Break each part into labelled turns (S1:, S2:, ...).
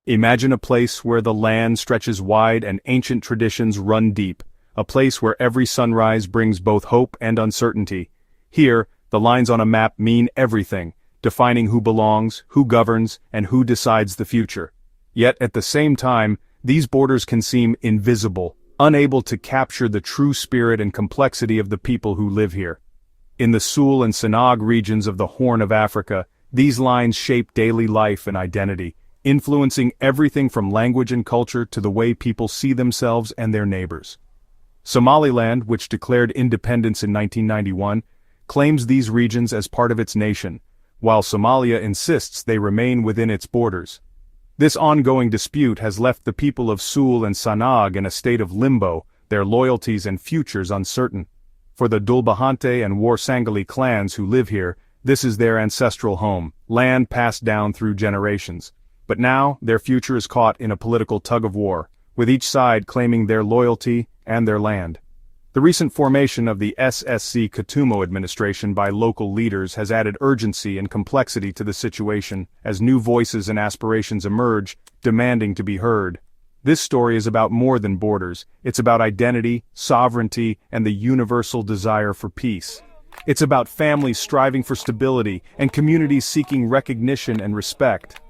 S1: Imagine a place where the land stretches wide and ancient traditions run deep, a place where every sunrise brings both hope and uncertainty. Here, the lines on a map mean everything, defining who belongs, who governs, and who decides the future. Yet at the same time, these borders can seem invisible, unable to capture the true spirit and complexity of the people who live here. In the Sool and Sanaag regions of the Horn of Africa, these lines shape daily life and identity, influencing everything from language and culture to the way people see themselves and their neighbors. Somaliland, which declared independence in 1991, claims these regions as part of its nation, while Somalia insists they remain within its borders. This ongoing dispute has left the people of Sool and Sanaag in a state of limbo, their loyalties and futures uncertain. For the Dulbahante and Warsangali clans who live here, this is their ancestral home, land passed down through generations. But now, their future is caught in a political tug-of-war, with each side claiming their loyalty and their land. The recent formation of the SSC Katumo administration by local leaders has added urgency and complexity to the situation as new voices and aspirations emerge, demanding to be heard. This story is about more than borders. It's about identity, sovereignty, and the universal desire for peace. It's about families striving for stability and communities seeking recognition and respect.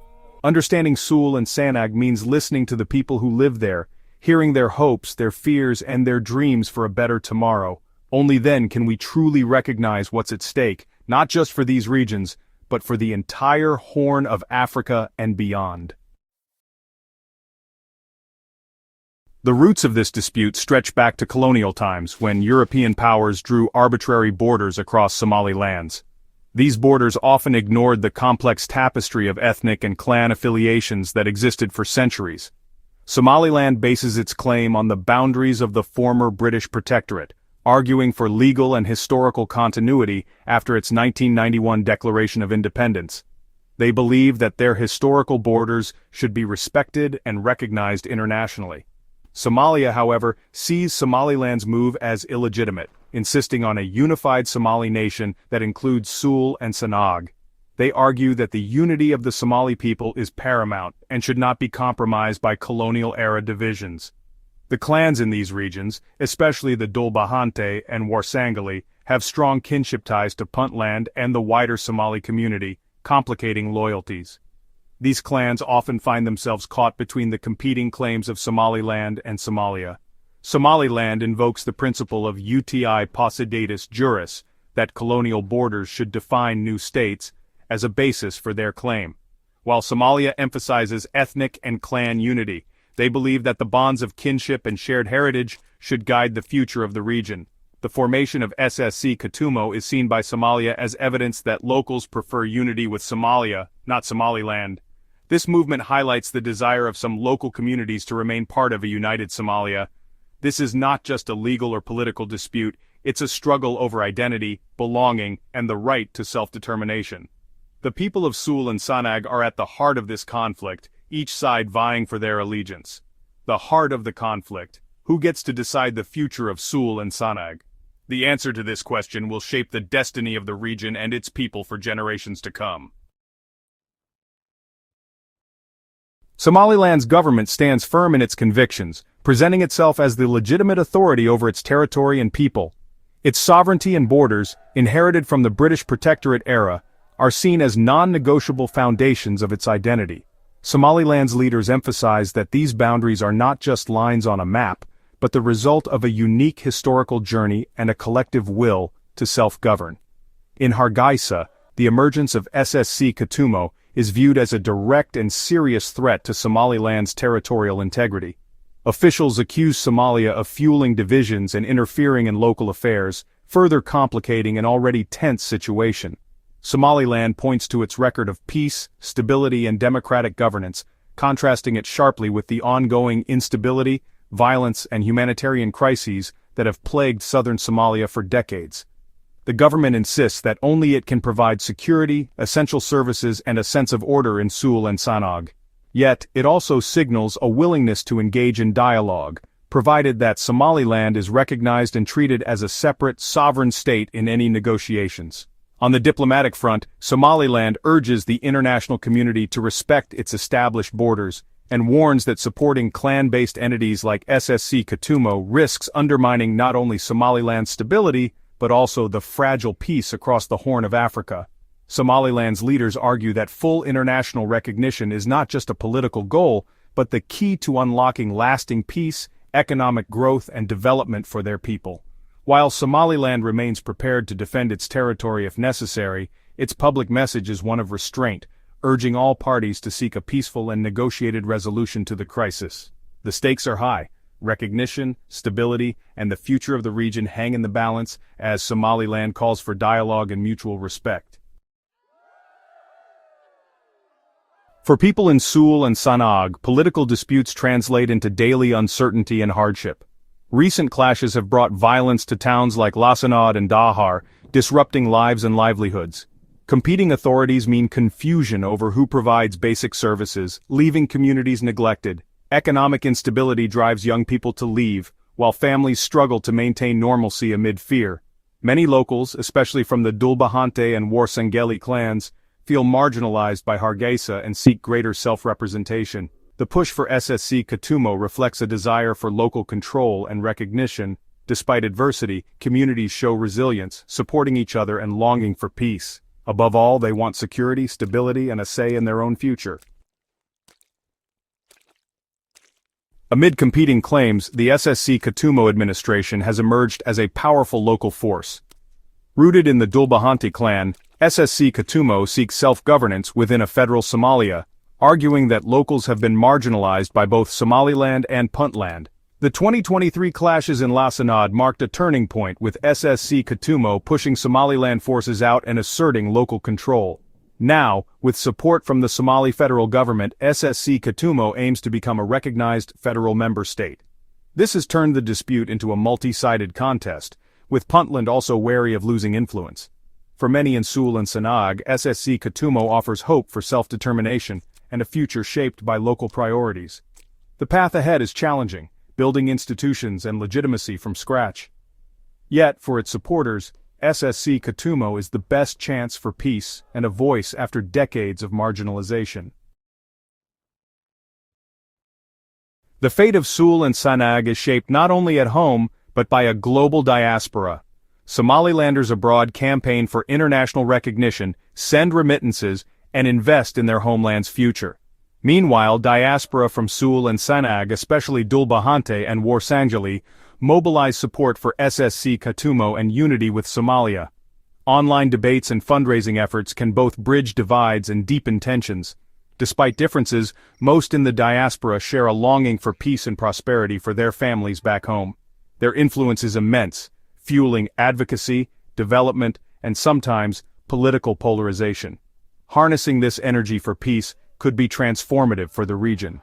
S1: Understanding Sool and Sanaag means listening to the people who live there, hearing their hopes, their fears, and their dreams for a better tomorrow. Only then can we truly recognize what's at stake, not just for these regions, but for the entire Horn of Africa and beyond. The roots of this dispute stretch back to colonial times when European powers drew arbitrary borders across Somali lands. These borders often ignored the complex tapestry of ethnic and clan affiliations that existed for centuries. Somaliland bases its claim on the boundaries of the former British protectorate, arguing for legal and historical continuity after its 1991 Declaration of Independence. They believe that their historical borders should be respected and recognized internationally. Somalia, however, sees Somaliland's move as illegitimate, insisting on a unified Somali nation that includes Sool and Sanaag. They argue that the unity of the Somali people is paramount and should not be compromised by colonial-era divisions. The clans in these regions, especially the Dulbahante and Warsangali, have strong kinship ties to Puntland and the wider Somali community, complicating loyalties. These clans often find themselves caught between the competing claims of Somaliland and Somalia. Somaliland invokes the principle of uti possidetis juris, that colonial borders should define new states, as a basis for their claim. While Somalia emphasizes ethnic and clan unity, they believe that the bonds of kinship and shared heritage should guide the future of the region. The formation of SSC Katumo is seen by Somalia as evidence that locals prefer unity with Somalia, not Somaliland. This movement highlights the desire of some local communities to remain part of a united Somalia. This is not just a legal or political dispute, it's a struggle over identity, belonging, and the right to self-determination. The people of Sool and Sanaag are at the heart of this conflict, each side vying for their allegiance. The heart of the conflict: who gets to decide the future of Sool and Sanaag? The answer to this question will shape the destiny of the region and its people for generations to come. Somaliland's government stands firm in its convictions, presenting itself as the legitimate authority over its territory and people. Its sovereignty and borders, inherited from the British protectorate era, are seen as non-negotiable foundations of its identity. Somaliland's leaders emphasize that these boundaries are not just lines on a map, but the result of a unique historical journey and a collective will to self-govern. In Hargeisa, the emergence of SSC Katumo is viewed as a direct and serious threat to Somaliland's territorial integrity. Officials accuse Somalia of fueling divisions and interfering in local affairs, further complicating an already tense situation. Somaliland points to its record of peace, stability, and democratic governance, contrasting it sharply with the ongoing instability, violence, and humanitarian crises that have plagued southern Somalia for decades. The government insists that only it can provide security, essential services, and a sense of order in Sool and Sanaag. Yet, it also signals a willingness to engage in dialogue, provided that Somaliland is recognized and treated as a separate, sovereign state in any negotiations. On the diplomatic front, Somaliland urges the international community to respect its established borders, and warns that supporting clan-based entities like SSC Katumo risks undermining not only Somaliland's stability, but also the fragile peace across the Horn of Africa. Somaliland's leaders argue that full international recognition is not just a political goal, but the key to unlocking lasting peace, economic growth, and development for their people. While Somaliland remains prepared to defend its territory if necessary, its public message is one of restraint, urging all parties to seek a peaceful and negotiated resolution to the crisis. The stakes are high. Recognition, stability, and the future of the region hang in the balance as Somaliland calls for dialogue and mutual respect. For people in Sool and Sanaag, political disputes translate into daily uncertainty and hardship. Recent clashes have brought violence to towns like Lasanad and Dahar, disrupting lives and livelihoods. Competing authorities mean confusion over who provides basic services, leaving communities neglected. Economic instability drives young people to leave, while families struggle to maintain normalcy amid fear. Many locals, especially from the Dulbahante and Warsangeli clans, feel marginalized by Hargeisa and seek greater self-representation. The push for SSC Katumo reflects a desire for local control and recognition. Despite adversity, communities show resilience, supporting each other and longing for peace. Above all, they want security, stability, and a say in their own future. Amid competing claims, the SSC Katumo administration has emerged as a powerful local force. Rooted in the Dulbahante clan, SSC Katumo seeks self-governance within a federal Somalia, arguing that locals have been marginalized by both Somaliland and Puntland. The 2023 clashes in Lasanad marked a turning point, with SSC Katumo pushing Somaliland forces out and asserting local control. Now, with support from the Somali federal government, SSC Katumo aims to become a recognized federal member state. This has turned the dispute into a multi-sided contest, with Puntland also wary of losing influence. For many in Sool and Sanaag, SSC Katumo offers hope for self-determination and a future shaped by local priorities. The path ahead is challenging, building institutions and legitimacy from scratch. Yet, for its supporters, SSC Katumo is the best chance for peace and a voice after decades of marginalization. The fate of Sool and Sanaag is shaped not only at home, but by a global diaspora. Somalilanders abroad campaign for international recognition, send remittances, and invest in their homeland's future. Meanwhile, diaspora from Sool and Sanaag, especially Dulbahante and Warsangeli, mobilize support for SSC Katumo and unity with Somalia. Online debates and fundraising efforts can both bridge divides and deepen tensions. Despite differences, most in the diaspora share a longing for peace and prosperity for their families back home. Their influence is immense, fueling advocacy, development, and sometimes political polarization. Harnessing this energy for peace could be transformative for the region.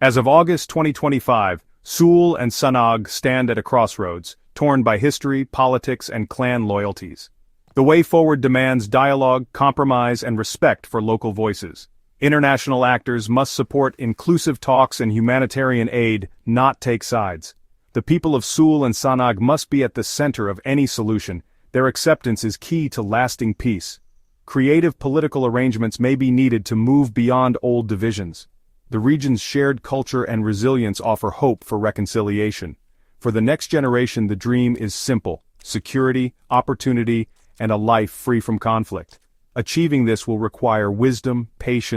S1: As of August 2025, Sool and Sanaag stand at a crossroads, torn by history, politics, and clan loyalties. The way forward demands dialogue, compromise, and respect for local voices. International actors must support inclusive talks and humanitarian aid, not take sides. The people of Sool and Sanaag must be at the center of any solution. Their acceptance is key to lasting peace. Creative political arrangements may be needed to move beyond old divisions. The region's shared culture and resilience offer hope for reconciliation. For the next generation, the dream is simple: security, opportunity, and a life free from conflict. Achieving this will require wisdom, patience,